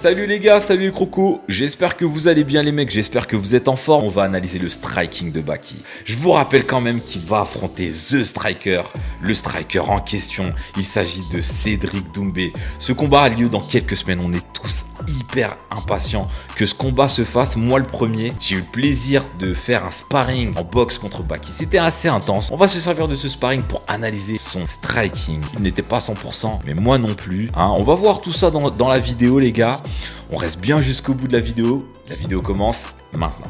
Salut les gars, salut les crocos, j'espère que vous allez bien les mecs, j'espère que vous êtes en forme. On va analyser le striking de Baki. Je vous rappelle quand même qu'il va affronter The Striker, le striker en question. Il s'agit de Cédric Doumbé. Ce combat a lieu dans quelques semaines, on est tous hyper impatients que ce combat se fasse. Moi le premier, j'ai eu le plaisir de faire un sparring en boxe contre Baki. C'était assez intense. On va se servir de ce sparring pour analyser son striking. Il n'était pas 100%, mais moi non plus. On va voir tout ça dans la vidéo les gars. On reste bien jusqu'au bout de la vidéo. La vidéo commence maintenant.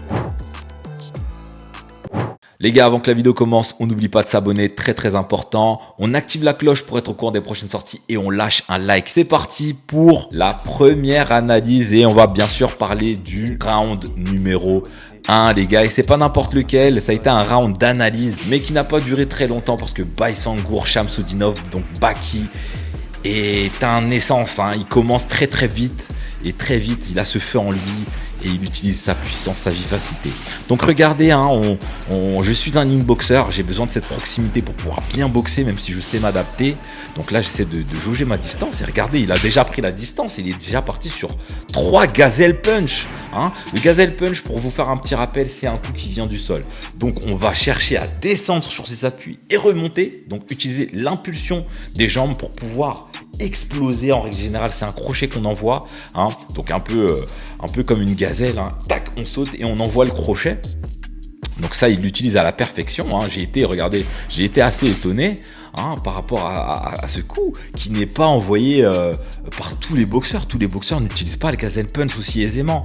Les gars, avant que la vidéo commence, on n'oublie pas de s'abonner, très important. On active la cloche pour être au courant des prochaines sorties et on lâche un like. C'est parti pour la première analyse et on va bien sûr parler du round numéro 1 les gars. Et c'est pas n'importe lequel, ça a été un round d'analyse mais qui n'a pas duré très longtemps parce que Baysangour Shamsudinov, donc Baki, est un essence. Il commence très vite. Et très vite, il a ce feu en lui et il utilise sa puissance, sa vivacité. Donc regardez, je suis un inboxer, j'ai besoin de cette proximité pour pouvoir bien boxer, même si je sais m'adapter. Donc là, j'essaie de jauger ma distance. Et regardez, il a déjà pris la distance, il est déjà parti sur 3 gazelle punch. Le gazelle punch, pour vous faire un petit rappel, c'est un coup qui vient du sol. Donc on va chercher à descendre sur ses appuis et remonter. Donc utiliser l'impulsion des jambes pour pouvoir exploser. En règle générale, c'est un crochet qu'on envoie. Donc un peu comme une gazelle. Tac, on saute et on envoie le crochet. Donc ça, il l'utilise à la perfection. J'ai été assez étonné par rapport à ce coup qui n'est pas envoyé par tous les boxeurs. Tous les boxeurs n'utilisent pas le gazelle punch aussi aisément.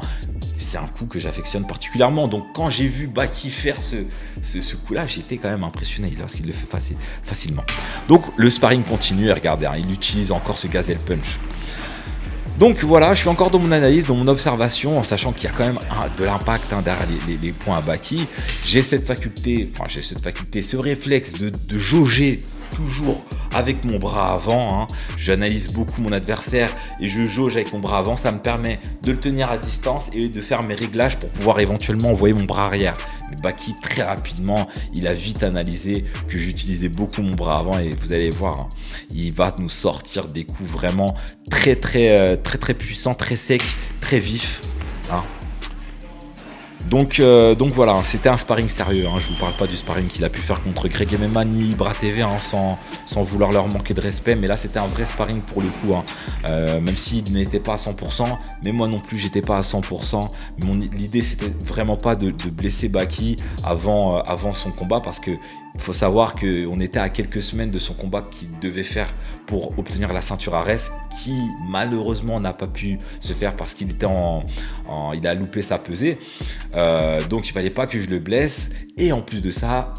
C'est un coup que j'affectionne particulièrement. Donc quand j'ai vu Baki faire ce coup-là, j'étais quand même impressionné parce qu'il le fait facilement. Donc le sparring continue et regardez, il utilise encore ce gazelle punch. Donc voilà, je suis encore dans mon analyse, dans mon observation, en sachant qu'il y a quand même de l'impact derrière les points à Baki. J'ai cette faculté, ce réflexe de jauger toujours avec mon bras avant. J'analyse beaucoup mon adversaire et je jauge avec mon bras avant. Ça me permet de le tenir à distance et de faire mes réglages pour pouvoir éventuellement envoyer mon bras arrière. Mais Baki, très rapidement, il a vite analysé que j'utilisais beaucoup mon bras avant et vous allez voir, il va nous sortir des coups vraiment très puissants, très secs, très vifs. Donc voilà, c'était un sparring sérieux. Je vous parle pas du sparring qu'il a pu faire contre Greg MMA ni Ibra TV sans vouloir leur manquer de respect. Mais là, c'était un vrai sparring pour le coup. Même s'il n'était pas à 100%, mais moi non plus, j'étais pas à 100%. L'idée, c'était vraiment pas de blesser Baki avant son combat parce que il faut savoir qu'on était à quelques semaines de son combat qu'il devait faire pour obtenir la ceinture Ares, qui malheureusement n'a pas pu se faire parce qu'il était il a loupé sa pesée. Donc il fallait pas que je le blesse. Et en plus de ça,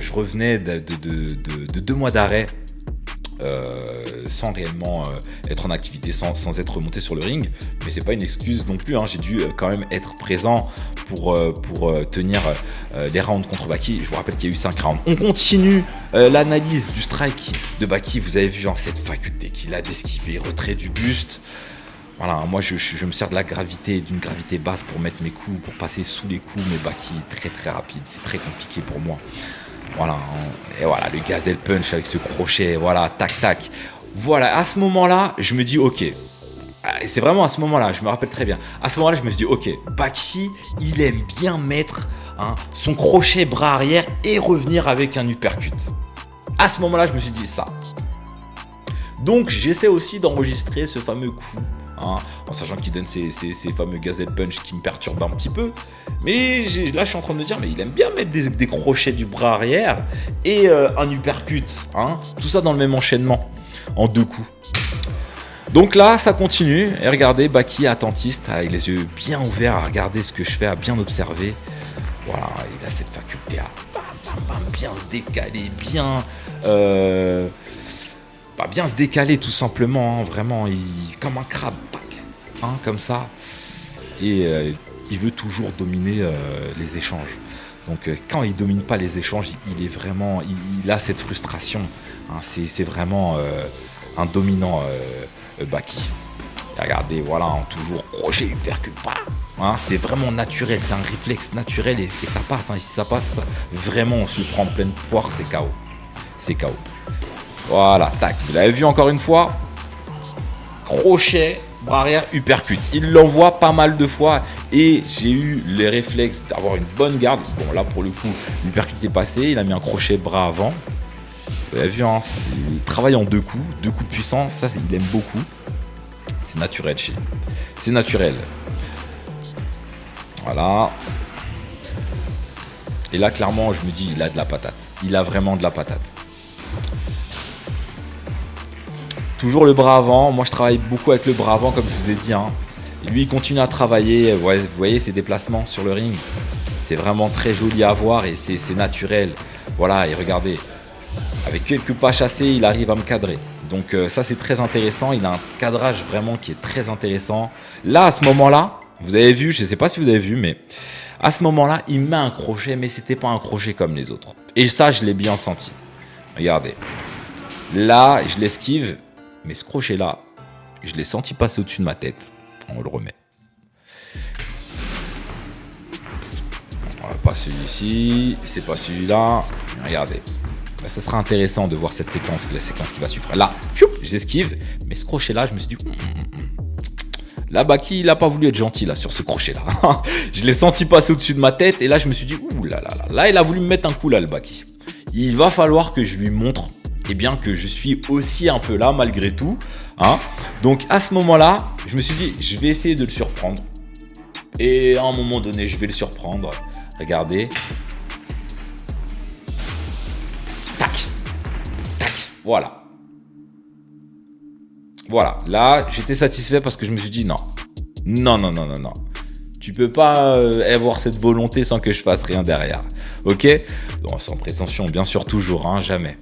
je revenais de 2 mois d'arrêt. Sans réellement être en activité, sans être remonté sur le ring, mais c'est pas une excuse non plus. J'ai dû quand même être présent pour tenir les rounds contre Baki. Je vous rappelle qu'il y a eu 5 rounds. On continue l'analyse du strike de Baki. Vous avez vu cette faculté qu'il a d'esquiver, retrait du buste. Voilà, moi je me sers de la gravité, d'une gravité basse pour mettre mes coups, pour passer sous les coups, mais Baki est très rapide, c'est très compliqué pour moi. Voilà, et voilà, le gazelle punch avec ce crochet, voilà, tac. Voilà, à ce moment-là, je me dis, ok, c'est vraiment à ce moment-là, je me rappelle très bien. À ce moment-là, je me suis dit, ok, Baki, il aime bien mettre son crochet bras arrière et revenir avec un uppercut. À ce moment-là, je me suis dit ça. Donc, j'essaie aussi d'enregistrer ce fameux coup. En sachant qu'il donne ces fameux gazelle punch qui me perturbent un petit peu. Mais là, je suis en train de me dire, mais il aime bien mettre des crochets du bras arrière et un uppercut. Tout ça dans le même enchaînement, en 2 coups. Donc là, ça continue. Et regardez, Baki attentiste, avec les yeux bien ouverts, à regarder ce que je fais, à bien observer. Voilà, il a cette faculté à bien se décaler, bien se décaler tout simplement, vraiment, comme un crabe, comme ça, et il veut toujours dominer les échanges. Donc quand il domine pas les échanges, il a cette frustration. C'est vraiment un dominant Baki. Et regardez, voilà, toujours crochet, uppercut, c'est vraiment naturel, c'est un réflexe naturel et ça passe. Si ça passe, vraiment, on se prend en pleine poire, c'est KO. C'est KO. Voilà, tac, vous l'avez vu encore une fois. Crochet, bras arrière, uppercut. Il l'envoie pas mal de fois et j'ai eu les réflexes d'avoir une bonne garde. Bon, là, pour le coup, l'uppercut est passé. Il a mis un crochet bras avant. Vous avez vu, hein, il travaille en deux coups puissants. Ça, il aime beaucoup. C'est naturel chez lui. C'est naturel. Voilà. Et là, clairement, je me dis, il a de la patate. Il a vraiment de la patate. Toujours le bras avant. Moi, je travaille beaucoup avec le bras avant, comme je vous ai dit. Hein. Et lui, il continue à travailler. Vous voyez ses déplacements sur le ring. C'est vraiment très joli à voir et c'est naturel. Voilà, et regardez. Avec quelques pas chassés, il arrive à me cadrer. Donc ça, c'est très intéressant. Il a un cadrage vraiment qui est très intéressant. Là, à ce moment-là, vous avez vu, je ne sais pas si vous avez vu, mais à ce moment-là, il met un crochet, mais c'était pas un crochet comme les autres. Et ça, je l'ai bien senti. Regardez. Là, je l'esquive, mais ce crochet-là, je l'ai senti passer au-dessus de ma tête. On le remet. Pas celui-ci, c'est pas celui-là. Regardez. Ça sera intéressant de voir cette séquence, la séquence qui va suivre. Là, j'esquive, mais ce crochet-là, je me suis dit... Là, Baki, il n'a pas voulu être gentil là, sur ce crochet-là. Je l'ai senti passer au-dessus de ma tête et là, je me suis dit, ouh là là là. Là, il a voulu me mettre un coup là, le Baki. Il va falloir que je lui montre eh bien, que je suis aussi un peu là, malgré tout. Hein. Donc, à ce moment-là, je me suis dit, je vais essayer de le surprendre. Et à un moment donné, je vais le surprendre. Regardez. Tac. Tac. Voilà. Voilà, là, j'étais satisfait parce que je me suis dit non. Non. Tu peux pas avoir cette volonté sans que je fasse rien derrière. Ok ? Bon, sans prétention, bien sûr, toujours, hein, jamais.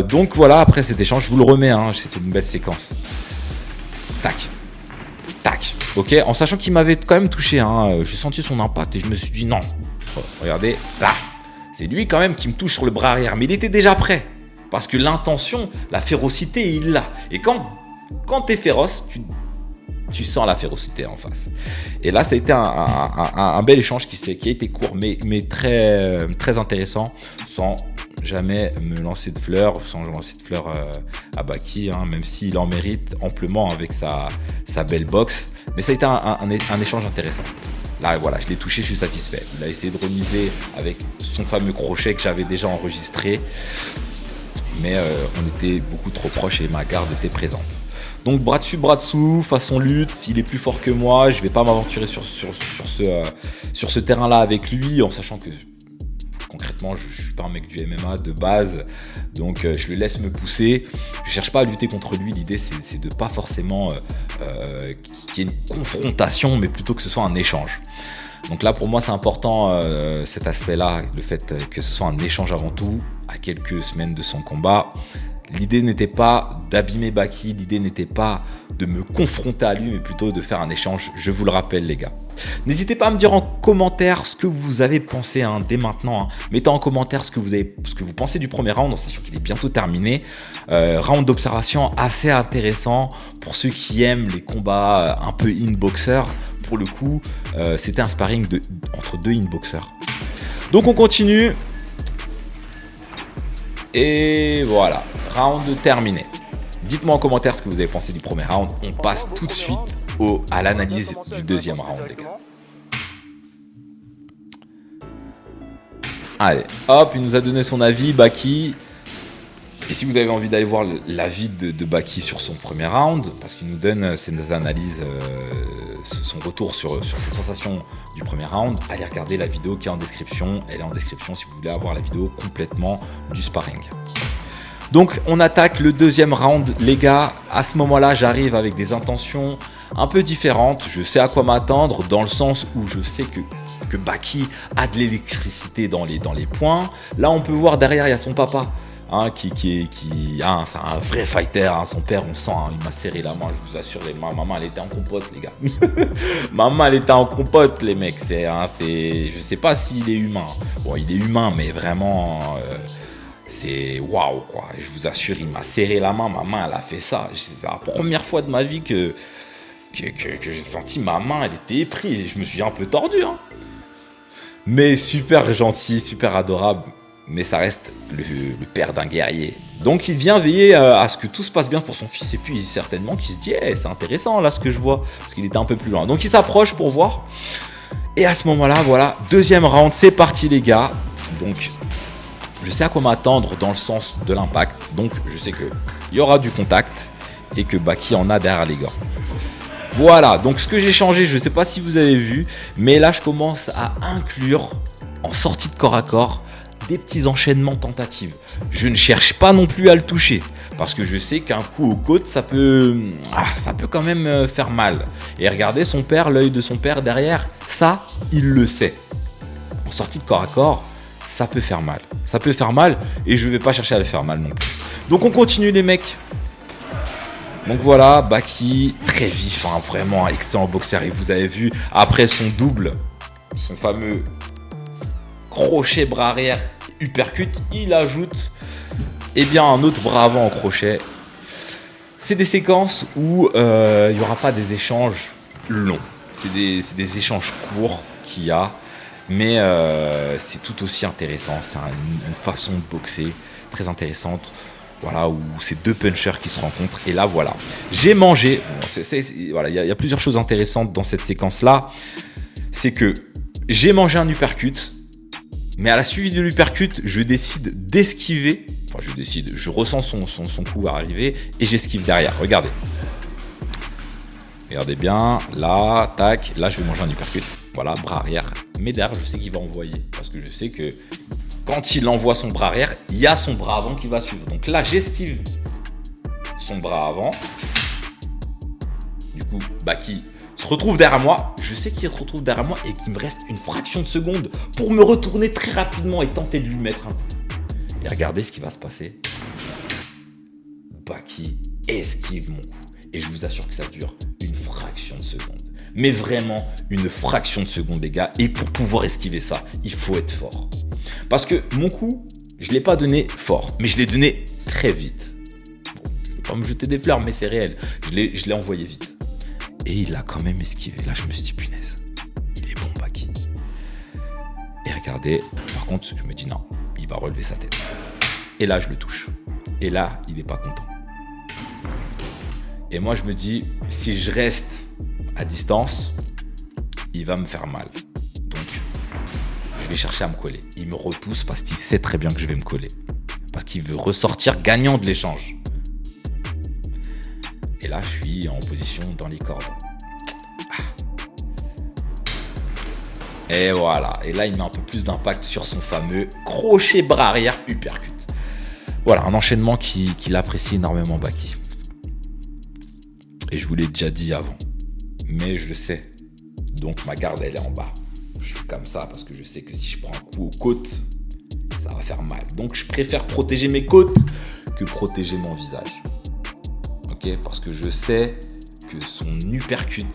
Donc voilà, après cet échange, je vous le remets, hein, c'était une belle séquence. Tac. Tac. Ok ? En sachant qu'il m'avait quand même touché, hein, j'ai senti son impact et je me suis dit non. Oh, regardez, là. C'est lui quand même qui me touche sur le bras arrière, mais il était déjà prêt. Parce que l'intention, la férocité, il l'a. Et quand tu es féroce, tu sens la férocité en face. Et là, ça a été un bel échange qui a été court, mais très, très intéressant, sans jamais me lancer de fleurs, à Baki, hein, même s'il en mérite amplement avec sa belle boxe. Mais ça a été un échange intéressant. Là, voilà, je l'ai touché, je suis satisfait. Il a essayé de remiser avec son fameux crochet que j'avais déjà enregistré. Mais on était beaucoup trop proches et ma garde était présente. Donc bras dessus, bras dessous, façon lutte, il est plus fort que moi, je ne vais pas m'aventurer sur ce terrain-là avec lui, en sachant que concrètement, je ne suis pas un mec du MMA de base, donc je le laisse me pousser. Je ne cherche pas à lutter contre lui, l'idée c'est de pas forcément qu'il y ait une confrontation, mais plutôt que ce soit un échange. Donc là, pour moi, c'est important cet aspect-là, le fait que ce soit un échange avant tout, à quelques semaines de son combat. L'idée n'était pas d'abîmer Baki, l'idée n'était pas de me confronter à lui, mais plutôt de faire un échange, je vous le rappelle les gars. N'hésitez pas à me dire en commentaire ce que vous avez pensé dès maintenant. Mettez en commentaire ce que vous pensez du premier round, en sachant qu'il est bientôt terminé. Round d'observation assez intéressant pour ceux qui aiment les combats un peu in-boxer. Pour le coup, c'était un sparring entre deux in-boxers. Donc on continue. Et voilà, round terminé. Dites-moi en commentaire ce que vous avez pensé du premier round. On passe tout de suite à l'analyse du deuxième round, les gars. Allez, hop, il nous a donné son avis, Baki. Et si vous avez envie d'aller voir l'avis de Baki sur son premier round, parce qu'il nous donne ses analyses, son retour sur ses sensations du premier round, allez regarder la vidéo qui est en description. Elle est en description si vous voulez avoir la vidéo complètement du sparring. Donc on attaque le deuxième round, les gars. À ce moment-là, j'arrive avec des intentions un peu différentes. Je sais à quoi m'attendre, dans le sens où je sais que Baki a de l'électricité dans les poings. Là, on peut voir derrière, il y a son papa. C'est un vrai fighter, son père on sent, il m'a serré la main, je vous assure, ma maman elle était en compote les gars. Maman elle était en compote les mecs, je sais pas s'il est humain, bon il est humain mais vraiment c'est waouh quoi, je vous assure il m'a serré la main, ma main elle a fait ça, c'est la première fois de ma vie que j'ai senti ma main elle était éprise, je me suis un peu tordu mais super gentil, super adorable. Mais ça reste le père d'un guerrier, Donc il vient veiller à ce que tout se passe bien pour son fils. Et puis certainement qu'il se dit c'est intéressant là ce que je vois. Parce qu'il était un peu plus loin. Donc il s'approche pour voir. Et à ce moment-là, voilà, deuxième round, c'est parti les gars. Donc je sais à quoi m'attendre dans le sens de l'impact. Donc je sais qu'il y aura du contact et que Baki en a derrière les gars. Voilà, donc ce que j'ai changé, je ne sais pas si vous avez vu, mais là je commence à inclure en sortie de corps à corps des petits enchaînements tentatives. Je ne cherche pas non plus à le toucher parce que je sais qu'un coup aux côtes ça peut quand même faire mal. Et regardez son père, l'œil de son père derrière, ça il le sait. En sortie de corps à corps, ça peut faire mal. Ça peut faire mal et je ne vais pas chercher à le faire mal non plus. Donc on continue les mecs. Donc voilà, Baki, très vif, hein, vraiment un excellent boxeur. Et vous avez vu, après son double, son fameux crochet bras arrière, uppercut, il ajoute un autre bras avant en crochet. C'est des séquences où il n'y aura pas des échanges longs. C'est des échanges courts qu'il y a. Mais c'est tout aussi intéressant. C'est une façon de boxer très intéressante. Voilà, où c'est deux punchers qui se rencontrent. Et là, voilà. J'ai mangé. Voilà, il y a plusieurs choses intéressantes dans cette séquence-là. C'est que j'ai mangé un uppercut. Mais à la suite de l'uppercut, je décide d'esquiver. Enfin, je ressens son coup arriver. Et j'esquive derrière. Regardez. Regardez bien. Là, tac. Là, je vais manger un uppercut. Voilà, bras arrière. Mais derrière, je sais qu'il va envoyer. Parce que je sais que quand il envoie son bras arrière, il y a son bras avant qui va suivre. Donc là, j'esquive son bras avant. Du coup, Baki se retrouve derrière moi. Je sais qu'il se retrouve derrière moi et qu'il me reste une fraction de seconde pour me retourner très rapidement et tenter de lui mettre un coup. Et regardez ce qui va se passer. Baki esquive mon coup. Et je vous assure que ça dure une fraction de seconde. Mais vraiment une fraction de seconde, les gars. Et pour pouvoir esquiver ça, il faut être fort. Parce que mon coup, je ne l'ai pas donné fort, mais je l'ai donné très vite. Bon, je ne vais pas me jeter des fleurs, mais c'est réel. Je l'ai envoyé vite. Et il a quand même esquivé. Là, je me suis dit, punaise, il est bon, Baki. Et regardez, par contre, je me dis, non, il va relever sa tête. Et là, je le touche. Et là, il n'est pas content. Et moi, je me dis, si je reste à distance, il va me faire mal. Donc, je vais chercher à me coller. Il me repousse parce qu'il sait très bien que je vais me coller. Parce qu'il veut ressortir gagnant de l'échange. Et là, je suis en position dans les cordes. Et voilà. Et là, il met un peu plus d'impact sur son fameux crochet bras arrière uppercut. Voilà, un enchaînement qu'il apprécie énormément, Baki. Et je vous l'ai déjà dit avant. Mais je le sais. Donc ma garde, elle est en bas. Je suis comme ça parce que je sais que si je prends un coup aux côtes, ça va faire mal. Donc je préfère protéger mes côtes que protéger mon visage. Ok, parce que je sais que son uppercut,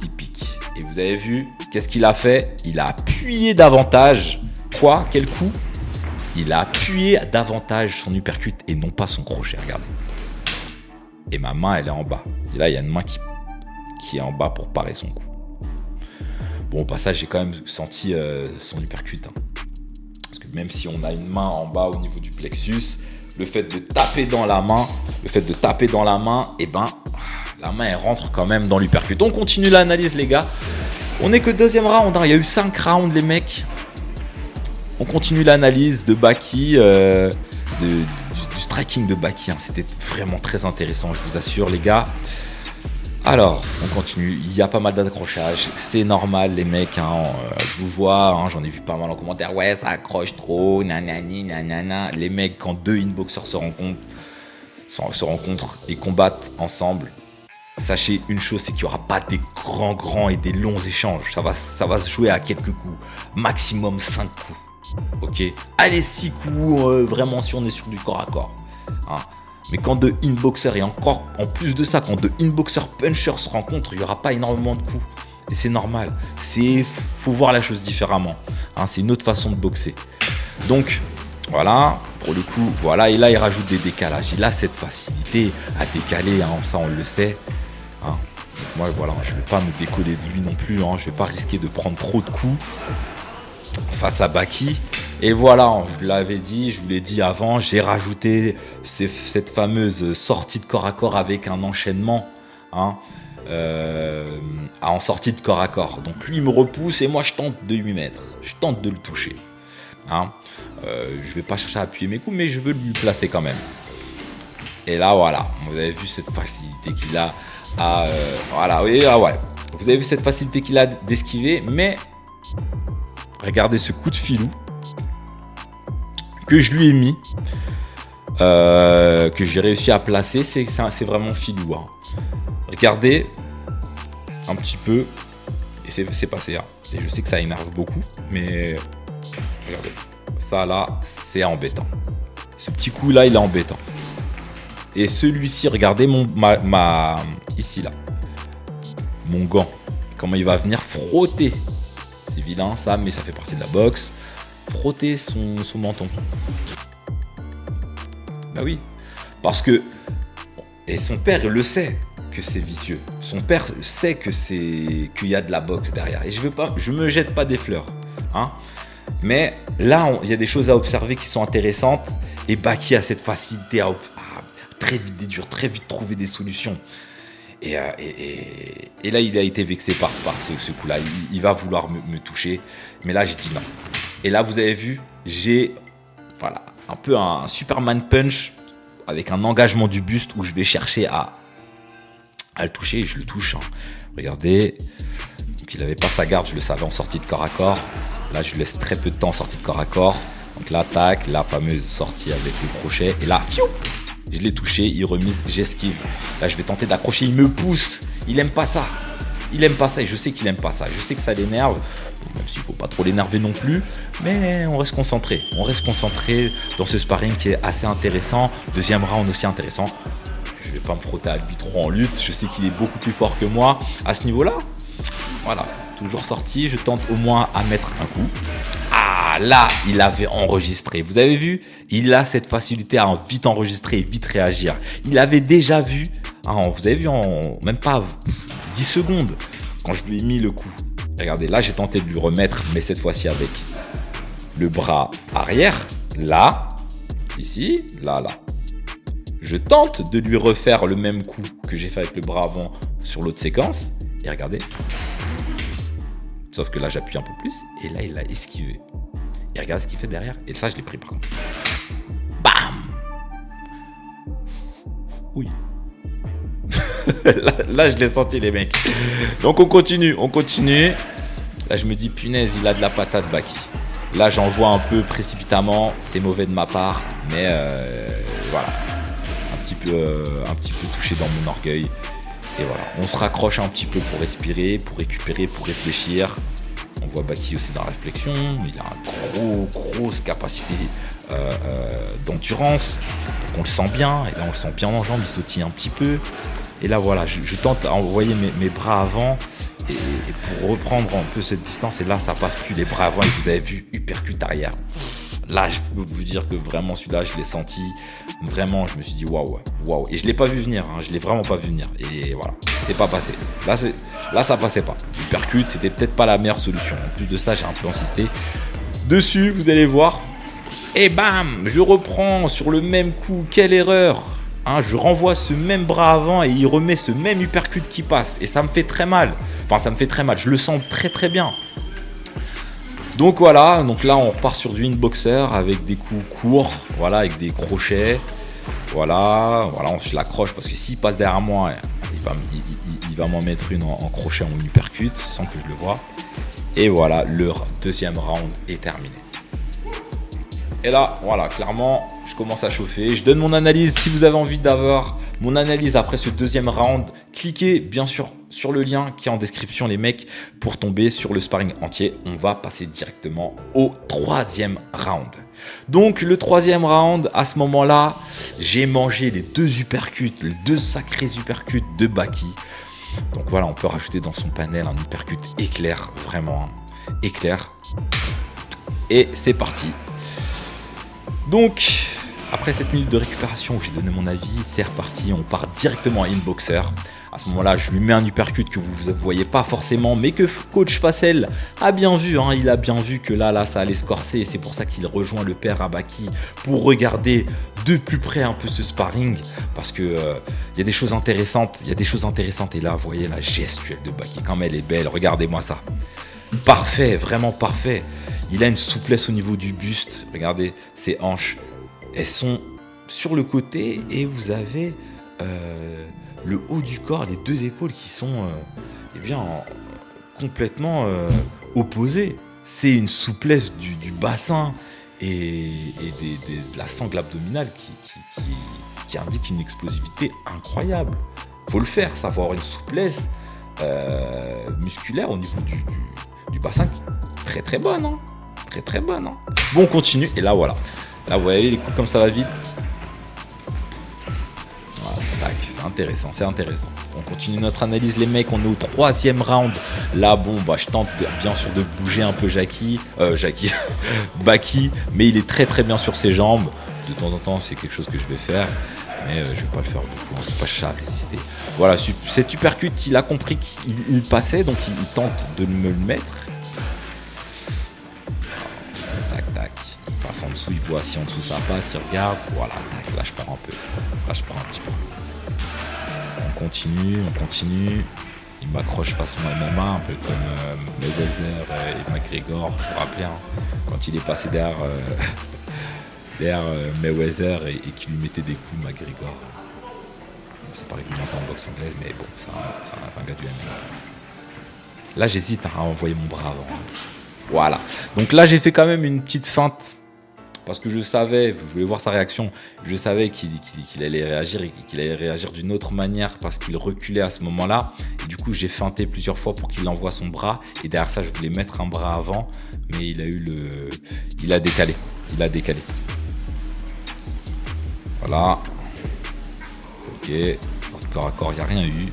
il pique. Et vous avez vu, qu'est-ce qu'il a fait? Il a appuyé davantage. Quoi? Quel coup? Il a appuyé davantage son uppercut et non pas son crochet. Regardez. Et ma main, elle est en bas. Et là, il y a une main qui est en bas pour parer son coup. Bon, au passage, j'ai quand même senti son uppercut. Hein. Parce que même si on a une main en bas au niveau du plexus, le fait de taper dans la main, la main, elle rentre quand même dans l'uppercut. On continue l'analyse, les gars. On n'est que deuxième round. Hein. Il y a eu 5 rounds, les mecs. On continue l'analyse de Baki, du striking de Baki. Hein. C'était vraiment très intéressant, je vous assure, les gars. Alors, on continue. Il y a pas mal d'accrochages. C'est normal, les mecs. Hein. Je vous vois, hein, j'en ai vu pas mal en commentaire. Ouais, ça accroche trop, nanani, nanana. Les mecs, quand deux inboxers se rencontrent et combattent ensemble, sachez une chose, c'est qu'il n'y aura pas des grands et des longs échanges. Ça va se jouer à quelques coups. Maximum 5 coups. Ok, allez 6 coups, vraiment si on est sur du corps à corps. Hein. Mais quand deux inboxers, et encore en plus de ça, quand deux inboxers punchers se rencontrent, il n'y aura pas énormément de coups. Et c'est normal. Faut voir la chose différemment. Hein, c'est une autre façon de boxer. Donc, voilà, pour le coup, voilà. Et là, il rajoute des décalages. Il a cette facilité à décaler, hein, ça on le sait. Hein. Donc moi, voilà, je ne vais pas me décoller de lui non plus. Hein, je ne vais pas risquer de prendre trop de coups face à Baki. Et voilà, je l'avais dit, je vous l'ai dit avant, j'ai rajouté cette fameuse sortie de corps à corps avec un enchaînement, hein, en sortie de corps à corps. Donc lui il me repousse et moi je tente de lui mettre, je tente de le toucher. Hein. Je vais pas chercher à appuyer mes coups, mais je veux lui placer quand même. Et là voilà, vous avez vu cette facilité qu'il a à voilà, oui, ah ouais. Vous avez vu cette facilité qu'il a d'esquiver, mais regardez ce coup de filou que je lui ai mis, que j'ai réussi à placer, c'est vraiment filou. Hein. Regardez un petit peu, et c'est passé. Hein. Et je sais que ça énerve beaucoup, mais regardez, ça là, c'est embêtant. Ce petit coup là, il est embêtant. Et celui-ci, regardez ici là, mon gant, comment il va venir frotter. C'est vilain ça, mais ça fait partie de la boxe. Frotter son menton. Bah oui, parce que, et son père il le sait que c'est vicieux. Son père sait qu'il y a de la boxe derrière. Et je me jette pas des fleurs, hein. Mais là, il y a des choses à observer qui sont intéressantes. Et Baki a cette facilité à très vite déduire, très vite trouver des solutions. Et là, il a été vexé par ce coup-là. Il va vouloir me toucher. Mais là, j'ai dit non. Et là, vous avez vu, j'ai un peu un Superman punch avec un engagement du buste où je vais chercher à le toucher. Et je le touche. Hein. Regardez. Donc, il n'avait pas sa garde, je le savais en sortie de corps à corps. Là, je lui laisse très peu de temps en sortie de corps à corps. Donc là, tac, la fameuse sortie avec le crochet. Et là, fiou, je l'ai touché, il remise, j'esquive. Là, je vais tenter d'accrocher, il me pousse. Il aime pas ça. Il aime pas ça et je sais qu'il aime pas ça. Je sais que ça l'énerve. Même s'il faut pas trop l'énerver non plus. Mais on reste concentré. On reste concentré dans ce sparring qui est assez intéressant. Deuxième round aussi intéressant. Je vais pas me frotter à lui trop en lutte. Je sais qu'il est beaucoup plus fort que moi à ce niveau-là. Voilà. Toujours sorti. Je tente au moins à mettre un coup. Ah, là, il avait enregistré. Vous avez vu? Il a cette facilité à vite enregistrer et vite réagir. Il avait déjà vu, hein, vous avez vu en même pas 10 secondes, quand je lui ai mis le coup. Regardez, là, j'ai tenté de lui remettre, mais cette fois-ci avec le bras arrière. Là, ici, là. Je tente de lui refaire le même coup que j'ai fait avec le bras avant sur l'autre séquence. Et regardez. Sauf que là, j'appuie un peu plus. Et là, il a esquivé. Et regarde ce qu'il fait derrière. Et ça, je l'ai pris par contre. Bam! Oui. là, je l'ai senti, les mecs. Donc, on continue. Là, je me dis, punaise, il a de la patate, Baki. Là, j'en vois un peu précipitamment. C'est mauvais de ma part. Mais voilà. Un petit peu touché dans mon orgueil. Et voilà. On se raccroche un petit peu pour respirer, pour récupérer, pour réfléchir. On voit Baki aussi dans la réflexion. Il a une grosse capacité d'endurance. Donc on le sent bien. Et là, on le sent bien en jambes. Il sautille un petit peu. Et là, voilà, je tente à envoyer mes bras avant. Et pour reprendre un peu cette distance. Et là, ça passe plus les bras avant. Et vous avez vu, uppercut arrière. Là, je peux vous dire que vraiment, celui-là, je l'ai senti. Vraiment, je me suis dit waouh. Et je l'ai pas vu venir. Hein, je l'ai vraiment pas vu venir. Et voilà, c'est pas passé. Là, ça passait pas. Uppercut, c'était peut-être pas la meilleure solution. En plus de ça, j'ai un peu insisté dessus. Vous allez voir. Et bam, je reprends sur le même coup. Quelle erreur. Hein, je renvoie ce même bras avant et il remet ce même uppercut qui passe. Et ça me fait très mal. Enfin, ça me fait très mal. Je le sens très très bien. Donc voilà, donc là on repart sur du inboxer avec des coups courts, voilà, avec des crochets. Voilà, je l'accroche parce que s'il passe derrière moi, il va m'en mettre une en crochet, en uppercut, sans que je le voie. Et voilà, le deuxième round est terminé. Et là, voilà, clairement, je commence à chauffer. Je donne mon analyse. Si vous avez envie d'avoir mon analyse après ce deuxième round, cliquez bien sûr sur le lien qui est en description, les mecs, pour tomber sur le sparring entier. On va passer directement au troisième round. Donc, le troisième round, à ce moment-là, j'ai mangé les deux uppercuts, les deux sacrés uppercuts de Baki. Donc voilà, on peut rajouter dans son panel un uppercut éclair, vraiment éclair. Et c'est parti. Donc, après 7 minutes de récupération où j'ai donné mon avis, c'est reparti. On part directement à inboxer À ce moment-là, je lui mets un uppercut que vous ne voyez pas forcément, mais que coach Facel a bien vu. Hein, il a bien vu que là, ça allait se corser. Et c'est pour ça qu'il rejoint le père Abaki pour regarder de plus près un peu ce sparring. Parce que y a des choses intéressantes. Il y a des choses intéressantes. Et là, vous voyez la gestuelle de Baki, comme elle est belle. Regardez-moi ça. Parfait, vraiment parfait. Il a une souplesse au niveau du buste. Regardez, ses hanches. Elles sont sur le côté et vous avez le haut du corps, les deux épaules qui sont complètement opposées. C'est une souplesse du bassin et de la sangle abdominale qui indique une explosivité incroyable. Faut le faire, ça, faut avoir une souplesse musculaire au niveau du bassin très très bonne. Hein. Très très bonne. Hein. Bon, on continue et là voilà. Là vous voyez les coups comme ça va vite. Voilà, tac, c'est intéressant, c'est intéressant. On continue notre analyse les mecs, on est au 3e round. Là bon bah je tente bien sûr de bouger un peu Baki, mais il est très très bien sur ses jambes. De temps en temps c'est quelque chose que je vais faire. Mais je vais pas le faire beaucoup, je vais pas chercher à résister. Voilà, cet uppercut, il a compris qu'il passait, donc il tente de me le mettre. Tac, tac. Il passe en dessous, il voit si en dessous ça passe, il regarde. Voilà, tac, là je pars un peu. Là je prends un petit peu. On continue. Il m'accroche façon MMA, un peu comme Mayweather et McGregor, pour vous rappeler, hein, quand il est passé derrière Mayweather et qui lui mettait des coups de McGregor. C'est pas réglementé en boxe anglaise, mais bon, c'est un gars du MMA. Là, j'hésite à envoyer mon bras avant. Voilà. Donc là, j'ai fait quand même une petite feinte parce que je voulais voir sa réaction. Je savais qu'il allait réagir et qu'il allait réagir d'une autre manière parce qu'il reculait à ce moment-là. Et du coup, j'ai feinté plusieurs fois pour qu'il envoie son bras. Et derrière ça, je voulais mettre un bras avant, mais il a décalé. Voilà. Ok. Corps à corps, il n'y a rien eu.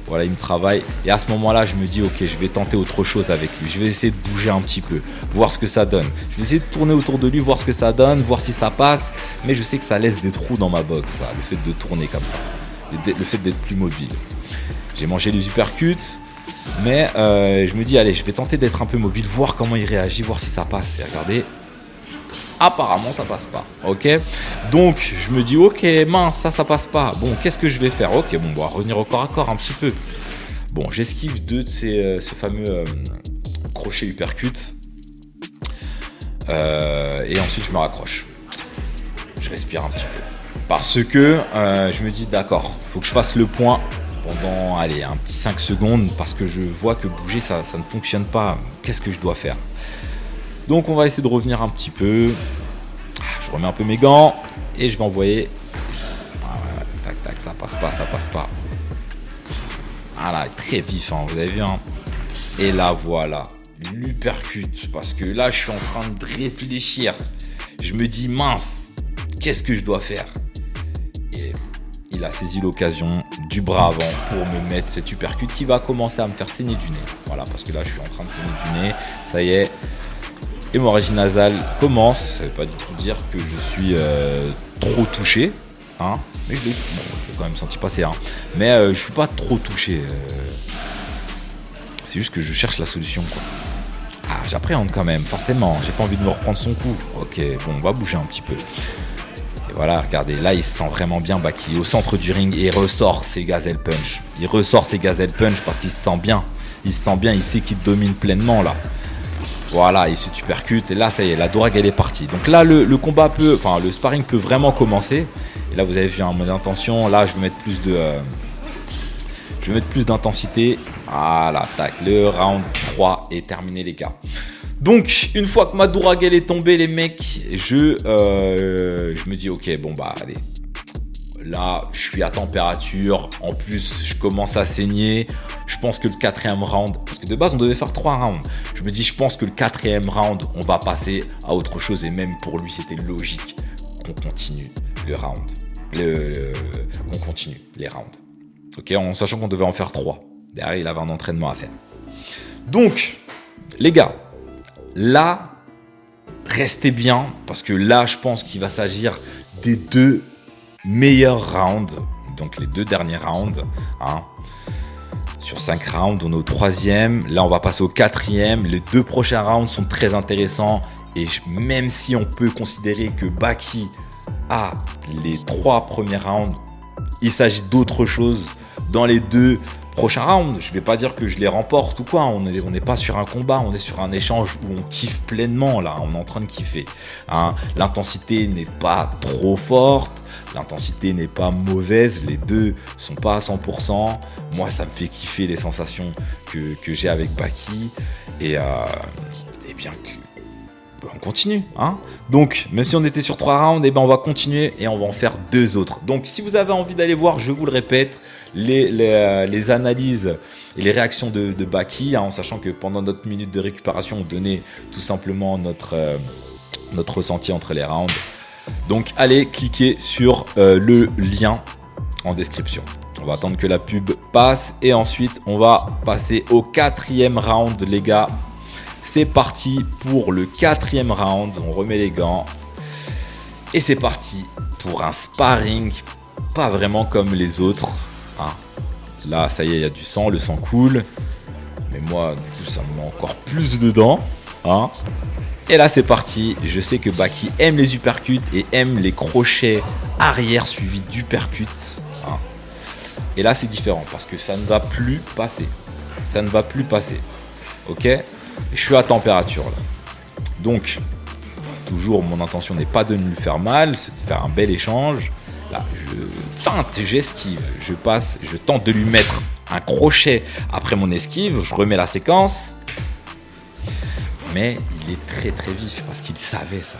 Voilà, il me travaille. Et à ce moment-là, je me dis, ok, je vais tenter autre chose avec lui. Je vais essayer de bouger un petit peu, voir ce que ça donne. Je vais essayer de tourner autour de lui, voir ce que ça donne, voir si ça passe. Mais je sais que ça laisse des trous dans ma boxe, ça, le fait de tourner comme ça. Le fait d'être plus mobile. J'ai mangé les uppercuts. Mais je me dis, allez, je vais tenter d'être un peu mobile, voir comment il réagit, voir si ça passe. Et regardez. Apparemment ça passe pas, ok. Donc je me dis ok mince ça passe pas. Bon qu'est-ce que je vais faire? Ok bon on va revenir au corps à corps un petit peu. Bon j'esquive deux de ce fameux crochet uppercut et ensuite je me raccroche. Je respire un petit peu parce que je me dis d'accord, faut que je fasse le point pendant allez un petit 5 secondes parce que je vois que bouger ça ne fonctionne pas. Qu'est-ce que je dois faire? Donc on va essayer de revenir un petit peu. Je remets un peu mes gants et je vais envoyer. Tac tac, ça passe pas. Voilà, très vif, hein, vous avez vu. Hein. Et là voilà, l'uppercut. Parce que là je suis en train de réfléchir. Je me dis mince, qu'est-ce que je dois faire? Et il a saisi l'occasion du bras avant pour me mettre cet uppercut qui va commencer à me faire saigner du nez. Voilà, parce que là je suis en train de saigner du nez. Ça y est. Hémorragie nasale commence, ça ne veut pas du tout dire que je suis trop touché, hein, mais je l'ai quand même senti passer, hein. Mais je ne suis pas trop touché, c'est juste que je cherche la solution, quoi. Ah, j'appréhende quand même, forcément, j'ai pas envie de me reprendre son coup. Ok, bon, on va bouger un petit peu. Et voilà, regardez, là il se sent vraiment bien, Baki, au centre du ring, et il ressort ses gazelle punch. Parce qu'il se sent bien, il sait qu'il domine pleinement, là. Voilà, il se uppercute et là ça y est, la drague elle est partie. Donc là le sparring peut vraiment commencer. Et là vous avez vu mon intention, là je vais mettre plus d'intensité. Voilà, tac, le round 3 est terminé les gars. Donc une fois que ma drague elle est tombée les mecs, je me dis ok bon bah allez. Là, je suis à température. En plus, je commence à saigner. Je pense que le 4e round, parce que de base, on devait faire 3 rounds. Je me dis, je pense que le 4e round, on va passer à autre chose. Et même pour lui, c'était logique qu'on continue le round. Qu'on continue les rounds. Ok, en sachant qu'on devait en faire 3. Derrière, il avait un entraînement à faire. Donc, les gars, là, restez bien. Parce que là, je pense qu'il va s'agir des 2 meilleurs rounds, donc les 2 derniers rounds, hein. Sur 5 rounds, on est au 3e. Là, on va passer au 4e. Les 2 prochains rounds sont très intéressants. Et même si on peut considérer que Baki a les 3 premiers rounds, il s'agit d'autre chose dans les 2 prochains rounds. Je ne vais pas dire que je les remporte ou quoi. On n'est pas sur un combat, on est sur un échange où on kiffe pleinement. Là, on est en train de kiffer. Hein. L'intensité n'est pas trop forte. L'intensité n'est pas mauvaise. Les 2 sont pas à 100%. Moi, ça me fait kiffer les sensations que j'ai avec Baki. Et bien que... on continue, hein. Donc, même si on était sur 3 rounds, on va continuer et on va en faire 2 autres. Donc, si vous avez envie d'aller voir, je vous le répète, les analyses et les réactions de Baki, hein, en sachant que pendant notre minute de récupération, on donnait tout simplement notre ressenti entre les rounds. Donc, allez cliquer sur le lien en description. On va attendre que la pub passe et ensuite, on va passer au 4e round, les gars. C'est parti pour le 4e round. On remet les gants. Et c'est parti pour un sparring. Pas vraiment comme les autres. Hein. Là, ça y est, il y a du sang. Le sang coule. Mais moi, du coup, ça me met encore plus dedans. Hein. Et là, c'est parti. Je sais que Baki aime les uppercuts et aime les crochets arrière suivis d'uppercuts. Hein. Et là, c'est différent parce que ça ne va plus passer. Ça ne va plus passer. Ok ? Je suis à température là. Donc, toujours, mon intention n'est pas de ne lui faire mal, c'est de faire un bel échange. Là, je feinte, j'esquive, je passe, je tente de lui mettre un crochet après mon esquive, je remets la séquence. Mais il est très très vif parce qu'il savait ça.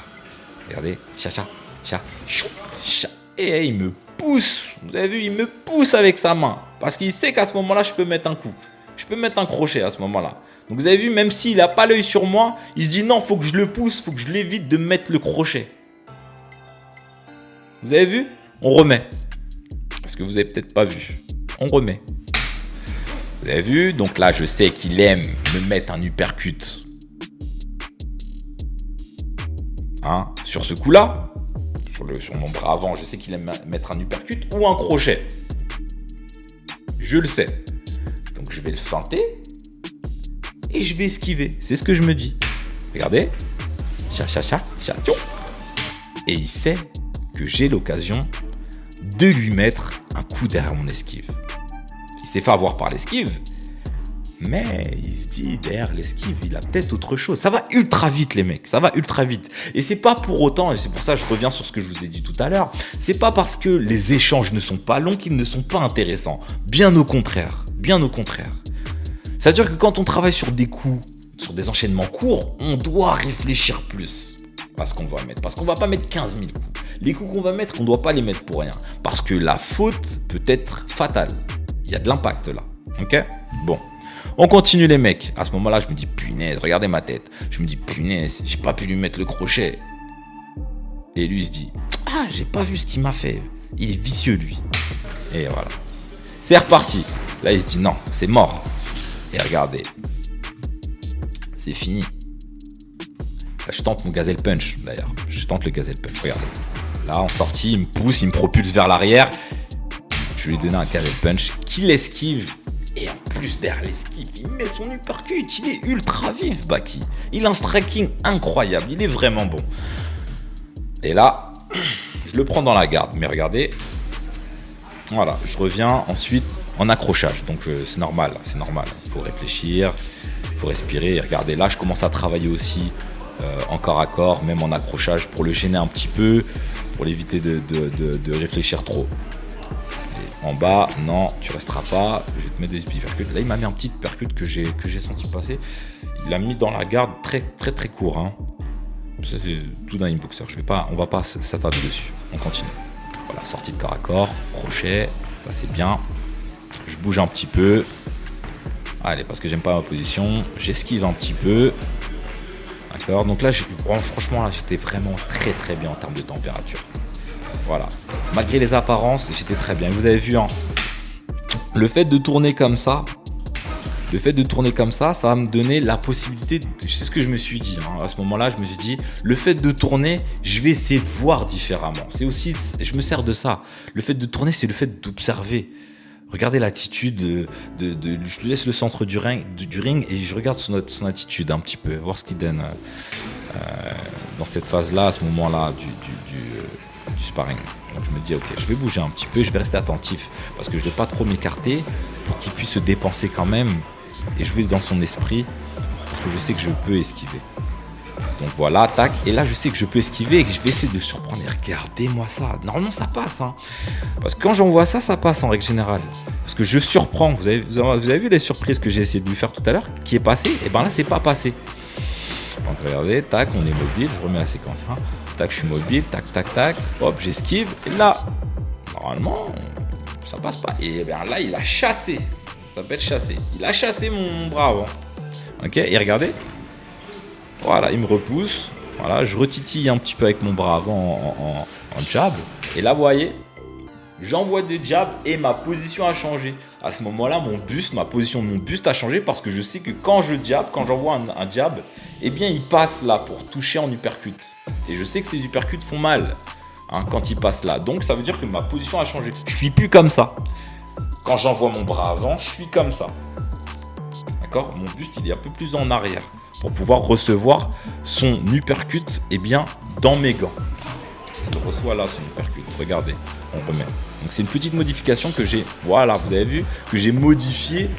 Regardez, et il me pousse. Vous avez vu, il me pousse avec sa main parce qu'il sait qu'à ce moment-là, je peux mettre un coup. Je peux mettre un crochet à ce moment-là. Donc vous avez vu, même s'il n'a pas l'œil sur moi, il se dit non, faut que je le pousse, faut que je l'évite de mettre le crochet. Vous avez vu ? On remet. Parce que vous avez peut-être pas vu. On remet. Vous avez vu ? Donc là, je sais qu'il aime me mettre un uppercut. Hein ? Sur ce coup-là, sur mon bras avant, je sais qu'il aime mettre un uppercut ou un crochet. Je le sais. Donc je vais le feinter. Et je vais esquiver. C'est ce que je me dis. Regardez. Et il sait que j'ai l'occasion de lui mettre un coup derrière mon esquive. Il s'est fait avoir par l'esquive. Mais il se dit, derrière l'esquive, il a peut-être autre chose. Ça va ultra vite, les mecs. Ça va ultra vite. Et c'est pas pour autant, et c'est pour ça que je reviens sur ce que je vous ai dit tout à l'heure, c'est pas parce que les échanges ne sont pas longs qu'ils ne sont pas intéressants. Bien au contraire. Bien au contraire. C'est-à-dire que quand on travaille sur des coups, sur des enchaînements courts, on doit réfléchir plus à ce qu'on va mettre. Parce qu'on ne va pas mettre 15 000 coups. Les coups qu'on va mettre, on ne doit pas les mettre pour rien. Parce que la faute peut être fatale. Il y a de l'impact là. Ok ? Bon. On continue les mecs. À ce moment-là, je me dis, punaise, regardez ma tête. Je me dis, punaise, j'ai pas pu lui mettre le crochet. Et lui, il se dit, ah, j'ai pas vu ce qu'il m'a fait. Il est vicieux, lui. Et voilà. C'est reparti. Là, il se dit, non, c'est mort. Et regardez, c'est fini. Là, je tente mon gazelle punch d'ailleurs. Je tente le gazelle punch, regardez. Là, en sortie, il me pousse, il me propulse vers l'arrière. Je lui ai donné un gazelle punch qu'il esquive. Et en plus, derrière l'esquive, il met son uppercut. Il est ultra vif, Baki. Il a un striking incroyable. Il est vraiment bon. Et là, je le prends dans la garde. Mais regardez, voilà, je reviens ensuite en accrochage, donc c'est normal, il faut réfléchir, il faut respirer, et regardez là je commence à travailler aussi en corps à corps, même en accrochage pour le gêner un petit peu, pour l'éviter de réfléchir trop. Et en bas, non, tu resteras pas, je vais te mettre des uppercuts. Là il m'a mis un petit uppercut que j'ai senti passer, il l'a mis dans la garde très très très court, hein. Ça c'est tout d'un inboxer, on va pas s'attarder dessus, on continue. Voilà, sortie de corps à corps, crochet, ça c'est bien. Je bouge un petit peu. Allez, parce que j'aime pas ma position. J'esquive un petit peu. D'accord. Donc là, franchement, là, j'étais vraiment très très bien en termes de température. Voilà. Malgré les apparences, j'étais très bien. Et vous avez vu, hein, le fait de tourner comme ça, ça va me donner la possibilité. C'est ce que je me suis dit. Hein, à ce moment-là, je me suis dit, le fait de tourner, je vais essayer de voir différemment. C'est aussi, je me sers de ça. Le fait de tourner, c'est le fait d'observer. Regardez l'attitude je lui laisse le centre du ring et je regarde son attitude un petit peu, voir ce qu'il donne dans cette phase-là, à ce moment-là du sparring. Donc je me dis ok, je vais bouger un petit peu, je vais rester attentif parce que je ne vais pas trop m'écarter pour qu'il puisse se dépenser quand même et jouer dans son esprit parce que je sais que je peux esquiver. Donc voilà, tac, et là je sais que je peux esquiver et que je vais essayer de surprendre. Et regardez-moi ça, normalement ça passe, hein. Parce que quand j'envoie ça, ça passe en règle générale. Parce que je surprends, vous avez vu les surprises que j'ai essayé de lui faire tout à l'heure, qui est passé, et ben là c'est pas passé. Donc regardez, tac, on est mobile, je remets la séquence 1, tac, je suis mobile, tac, tac, tac, hop, j'esquive, et là, normalement, ça passe pas. Et bien là, il a chassé, ça s'appelle chasser, il a chassé mon bras avant. Ok, et regardez. Voilà, il me repousse. Voilà, je retitille un petit peu avec mon bras avant en jab. Et là, vous voyez, j'envoie des jabs et ma position a changé. À ce moment-là, ma position de mon buste a changé parce que je sais que quand je jab, quand j'envoie un jab, eh bien, il passe là pour toucher en uppercut. Et je sais que ces uppercuts font mal quand il passe là. Donc, ça veut dire que ma position a changé. Je suis plus comme ça. Quand j'envoie mon bras avant, je suis comme ça. D'accord ? Mon buste, il est un peu plus en arrière. Pour pouvoir recevoir son uppercut dans mes gants. Je reçois là son uppercut, regardez, on remet. Donc c'est une petite modification que j'ai, voilà, vous avez vu, que j'ai modifié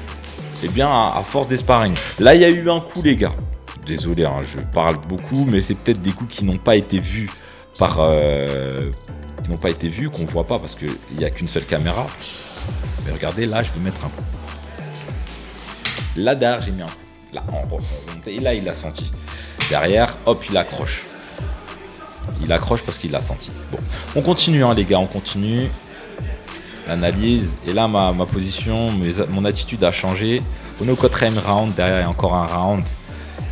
à force des sparring. Là, il y a eu un coup, les gars. Désolé, je parle beaucoup, mais c'est peut-être des coups qui n'ont pas été vus qu'on voit pas parce qu'il n'y a qu'une seule caméra. Mais regardez, là, je vais mettre un coup. Là, derrière, j'ai mis un coup. Là, et là, il l'a senti. Derrière, hop, il accroche. Il accroche parce qu'il l'a senti. Bon, on continue, les gars, on continue. L'analyse. Et là, ma position, mon attitude a changé. On est au 4e round. Derrière, il y a encore un round.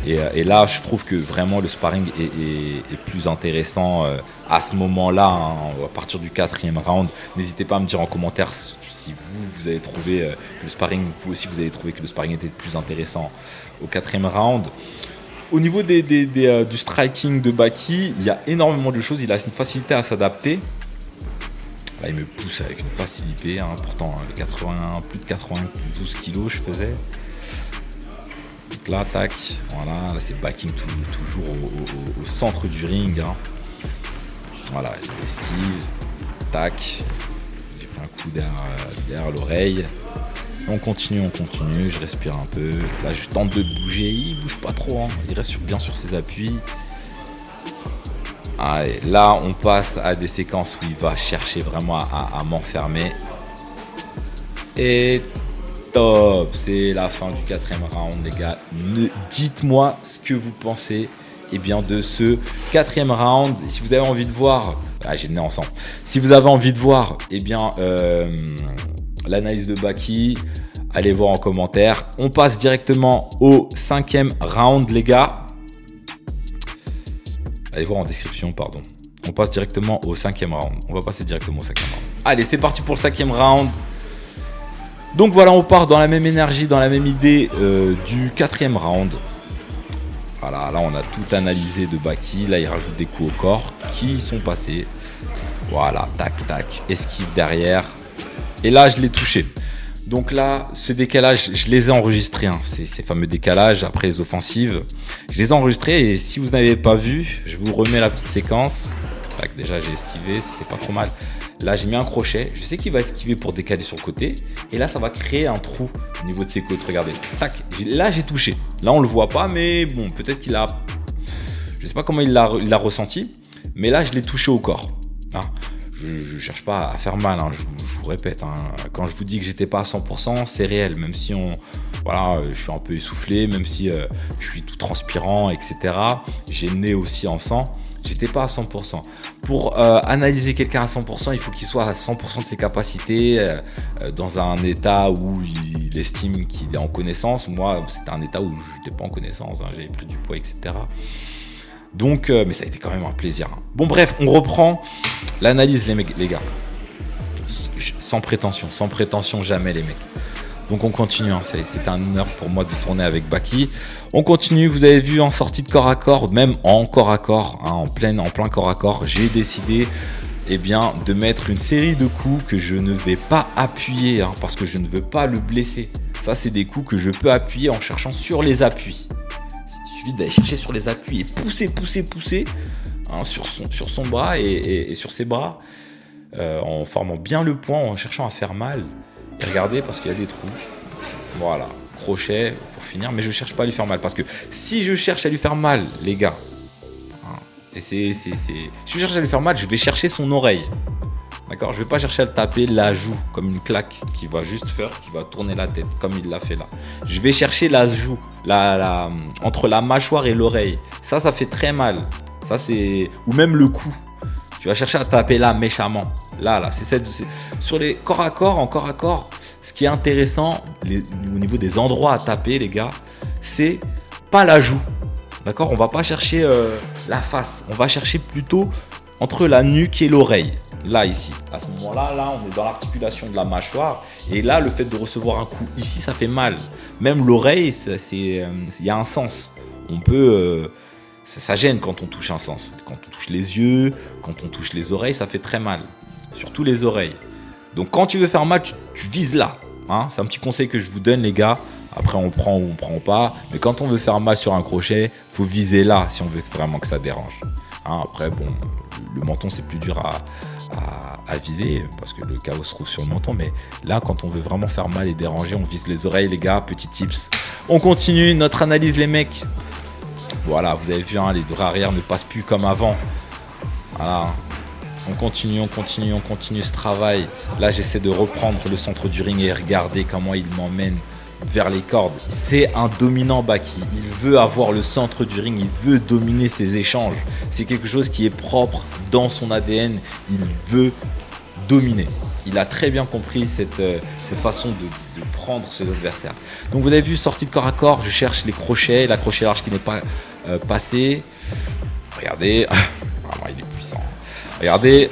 Et là, je trouve que vraiment le sparring est plus intéressant à ce moment-là, à partir du 4e round. N'hésitez pas à me dire en commentaire si vous avez trouvé que le sparring, vous aussi vous avez trouvé que le sparring était plus intéressant au 4e round. Au niveau du striking de Baki, il y a énormément de choses. Il a une facilité à s'adapter. Là, il me pousse avec une facilité. Pourtant, plus de 92 kilos, je faisais. Donc là, tac. Voilà, là, c'est backing toujours au centre du ring. Voilà, il esquive. Tac. J'ai pris un coup derrière l'oreille. On continue, je respire un peu. Là, je tente de bouger, il bouge pas trop, il reste bien sur ses appuis. Allez, là, on passe à des séquences où il va chercher vraiment à m'enfermer. Et top, c'est la fin du 4e round, les gars. Dites-moi ce que vous pensez de ce 4e round. Si vous avez envie de voir, j'ai le nez ensemble. Si vous avez envie de voir, l'analyse de Baki, allez voir en commentaire. On passe directement au 5e round, les gars. Allez voir en description, pardon. On passe directement au 5e round. On va passer directement au 5e round. Allez, c'est parti pour le 5e round. Donc voilà, on part dans la même énergie, dans la même idée du 4e round. Voilà, là on a tout analysé de Baki. Là, il rajoute des coups au corps qui sont passés. Voilà, tac, tac. Esquive derrière. Et là, je l'ai touché. Donc là, ce décalage, je les ai enregistrés. Ces fameux décalages après les offensives. Je les ai enregistrés et si vous n'avez pas vu, je vous remets la petite séquence. Tac, déjà, j'ai esquivé, c'était pas trop mal. Là, j'ai mis un crochet. Je sais qu'il va esquiver pour décaler sur le côté. Et là, ça va créer un trou au niveau de ses côtes. Regardez. Tac. Là, j'ai touché. Là, on le voit pas, mais bon, peut-être qu'il a... Je sais pas comment il l'a ressenti. Mais là, je l'ai touché au corps. Je cherche pas à faire mal, je vous répète. Quand je vous dis que j'étais pas à 100%, c'est réel. Même si je suis un peu essoufflé, même si je suis tout transpirant, etc. J'ai le nez aussi en sang. J'étais pas à 100%. Pour analyser quelqu'un à 100%, il faut qu'il soit à 100% de ses capacités, dans un état où il estime qu'il est en connaissance. Moi, c'était un état où je n'étais pas en connaissance. J'avais pris du poids, etc. Donc, mais ça a été quand même un plaisir. Bon, bref, on reprend l'analyse, les gars. Sans prétention jamais, les mecs. Donc, on continue. C'est un honneur pour moi de tourner avec Baki. On continue. Vous avez vu en sortie de corps à corps, même en corps à corps, en plein corps à corps, j'ai décidé eh bien, de mettre une série de coups que je ne vais pas appuyer hein, parce que je ne veux pas le blesser. Ça, c'est des coups que je peux appuyer en cherchant sur les appuis. Il suffit d'aller chercher sur les appuis et pousser hein, sur son bras et sur ses bras en formant bien le point, en cherchant à faire mal. Et regardez, parce qu'il y a des trous. Voilà, crochet pour finir, mais je ne cherche pas à lui faire mal parce que si je cherche à lui faire mal, les gars, et si je cherche à lui faire mal, je vais chercher son oreille. D'accord, je vais pas chercher à le taper la joue comme une claque qui va juste faire, qui va tourner la tête comme il l'a fait là. Je vais chercher la joue, entre la mâchoire et l'oreille. Ça fait très mal. Ça c'est ou même le cou. Tu vas chercher à taper là méchamment. Là, c'est sur les corps à corps, en corps à corps. Ce qui est intéressant au niveau des endroits à taper, les gars, c'est pas la joue. D'accord, on va pas chercher la face. On va chercher plutôt entre la nuque et l'oreille. Là, ici. À ce moment-là, on est dans l'articulation de la mâchoire. Et là, le fait de recevoir un coup ici, ça fait mal. Même l'oreille, il y a un sens. On peut... ça gêne quand on touche un sens. Quand on touche les yeux, quand on touche les oreilles, ça fait très mal. Surtout les oreilles. Donc, quand tu veux faire mal, tu vises là. Hein, c'est un petit conseil que je vous donne, les gars. Après, on prend ou on prend pas. Mais quand on veut faire mal sur un crochet, faut viser là si on veut vraiment que ça dérange. Hein, après, bon, le menton, c'est plus dur à viser parce que le chaos se trouve sur le menton. Mais là, quand on veut vraiment faire mal et déranger, on vise les oreilles, les gars. Petit tips. On continue notre analyse, les mecs. Voilà, vous avez vu, hein, les bras arrière ne passent plus comme avant. Voilà. On continue ce travail. Là, j'essaie de reprendre le centre du ring et regarder comment il m'emmène vers les cordes. C'est un dominant Baki. Il veut avoir le centre du ring. Il veut dominer ses échanges. C'est quelque chose qui est propre dans son ADN. Il veut dominer. Il a très bien compris cette façon de prendre ses adversaires. Donc, vous avez vu, sortie de corps à corps. Je cherche les crochets. La crochet large qui n'est pas passée. Regardez. Vraiment, il est puissant. Regardez,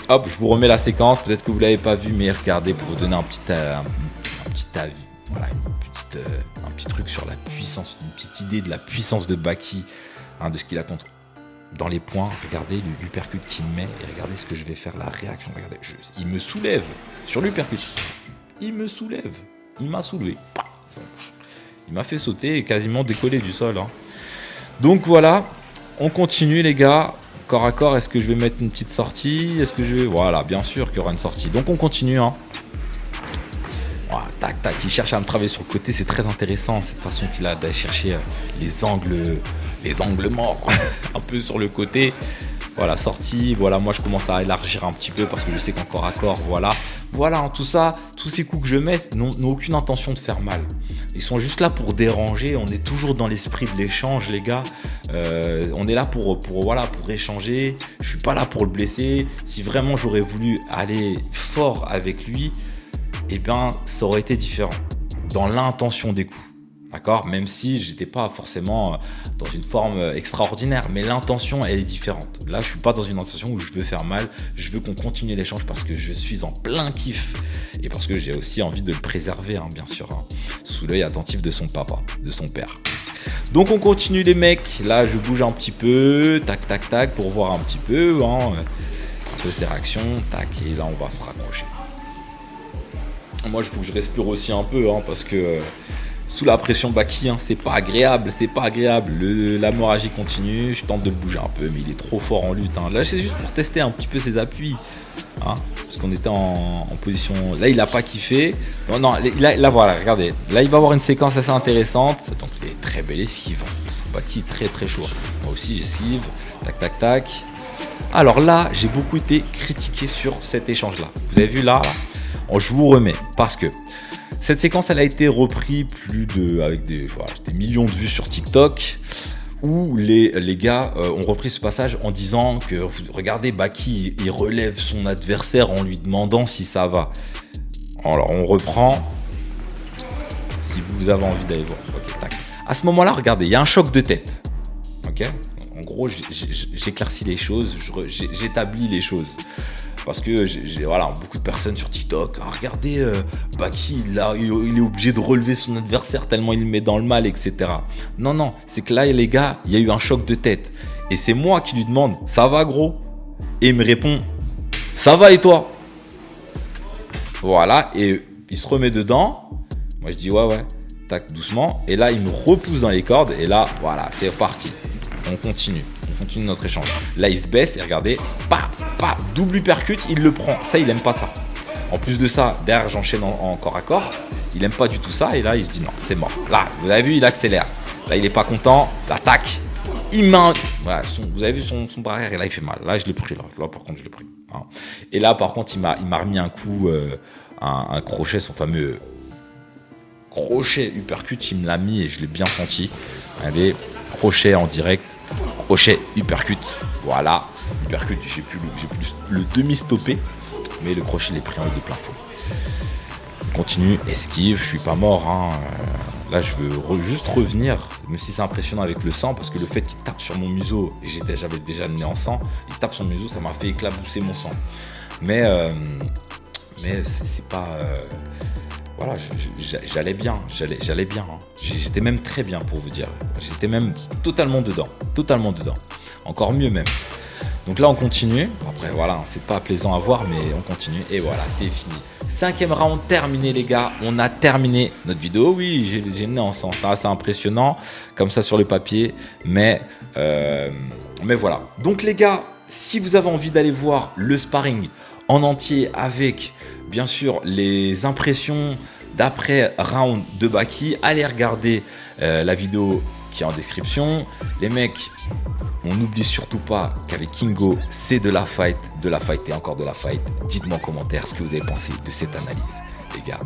hop, je vous remets la séquence. Peut-être que vous ne l'avez pas vu, mais regardez pour vous donner un petit avis. Voilà, un petit truc sur la puissance, une petite idée de la puissance de Baki, hein, de ce qu'il a contre. Dans les points, regardez l'uppercut qu'il met et regardez ce que je vais faire, la réaction. Regardez, il me soulève sur l'uppercut. Il me soulève. Il m'a soulevé. Il m'a fait sauter et quasiment décoller du sol. Hein. Donc voilà, on continue les gars. Corps à corps, est-ce que je vais mettre une petite sortie? Voilà, bien sûr qu'il y aura une sortie. Donc on continue. Hein. Voilà, tac, tac. Il cherche à me travailler sur le côté. C'est très intéressant cette façon qu'il a d'aller chercher les angles morts un peu sur le côté. Voilà, sortie. Voilà, moi je commence à élargir un petit peu parce que je sais qu'en corps à corps, voilà, en tout ça, tous ces coups que je mets n'ont aucune intention de faire mal. Ils sont juste là pour déranger. On est toujours dans l'esprit de l'échange, les gars. On est là pour échanger. Je suis pas là pour le blesser. Si vraiment j'aurais voulu aller fort avec lui, eh bien, ça aurait été différent dans l'intention des coups. D'accord ? Même si j'étais pas forcément dans une forme extraordinaire, mais l'intention elle est différente. Là, je suis pas dans une intention où je veux faire mal, je veux qu'on continue l'échange parce que je suis en plein kiff et parce que j'ai aussi envie de le préserver, hein, bien sûr, hein, sous l'œil attentif de son papa, de son père. Donc on continue les mecs. Là, je bouge un petit peu, tac tac tac, pour voir un petit peu, hein, un peu ses réactions, tac, et là on va se raccrocher. Moi, il faut que je respire aussi un peu, hein, parce que sous la pression Baki, hein, c'est pas agréable. L'hémorragie continue, je tente de le bouger un peu, mais il est trop fort en lutte. Hein. Là, c'est juste pour tester un petit peu ses appuis. Hein, parce qu'on était en position... Là, il a pas kiffé. Non, là, voilà, regardez. Là, il va avoir une séquence assez intéressante. Donc, il est très belle esquive. Baki, très, très chaud. Moi aussi, j'esquive. Tac, tac, tac. Alors là, j'ai beaucoup été critiqué sur cet échange-là. Vous avez vu là, je vous remets. Parce que cette séquence, elle a été reprise avec des millions de vues sur TikTok, où les gars ont repris ce passage en disant que, regardez, Baki, il relève son adversaire en lui demandant si ça va. Alors, on reprend. Si vous avez envie d'aller voir. Ok, tac. À ce moment-là, regardez, il y a un choc de tête. Ok ? En gros, j'éclaircis les choses, j'établis les choses. Parce que beaucoup de personnes sur TikTok, regardez, Baki, il est obligé de relever son adversaire tellement il le met dans le mal, etc. Non, c'est que là, les gars, il y a eu un choc de tête. Et c'est moi qui lui demande, ça va gros ? Et il me répond, Ça va et toi? Voilà, et il se remet dedans. Moi, je dis ouais. Tac, doucement. Et là, il me repousse dans les cordes. Et là, voilà, c'est reparti. On continue notre échange. Là, il se baisse et regardez, double uppercut, il le prend. Ça, il aime pas ça. En plus de ça, derrière, j'enchaîne en corps à corps. Il aime pas du tout ça. Et là, il se dit non, c'est mort. Là, vous avez vu, il accélère. Là, il est pas content. L'attaque. Voilà, vous avez vu son bras arrière. Et là, il fait mal. Là, je l'ai pris. Là, par contre, je l'ai pris. Hein. Et là, par contre, il m'a remis un coup, un crochet, son fameux crochet uppercut. Il me l'a mis et je l'ai bien senti. Allez, crochet en direct. Crochet, uppercut, voilà. Uppercut, j'ai pu le demi-stopper, mais le crochet, il est pris en de plein fouet. Continue, esquive, je suis pas mort. Hein. Là, je veux juste revenir, même si c'est impressionnant avec le sang, parce que le fait qu'il tape sur mon museau, et j'avais déjà le nez en sang, il tape sur mon museau, ça m'a fait éclabousser mon sang. Mais c'est pas... Voilà, j'allais bien. Hein. J'étais même très bien pour vous dire. J'étais même totalement dedans. Encore mieux même. Donc là, on continue. Après, voilà, c'est pas plaisant à voir, mais on continue. Et voilà, c'est fini. 5e round terminé, les gars. On a terminé notre vidéo. Oui, j'ai le nez en sang. C'est assez impressionnant, comme ça sur le papier. Mais voilà. Donc les gars, si vous avez envie d'aller voir le sparring en entier avec, bien sûr, les impressions d'après round de Baki, allez regarder la vidéo qui est en description. Les mecs, on n'oublie surtout pas qu'avec Kingo, c'est de la fight et encore de la fight. Dites-moi en commentaire ce que vous avez pensé de cette analyse, les gars.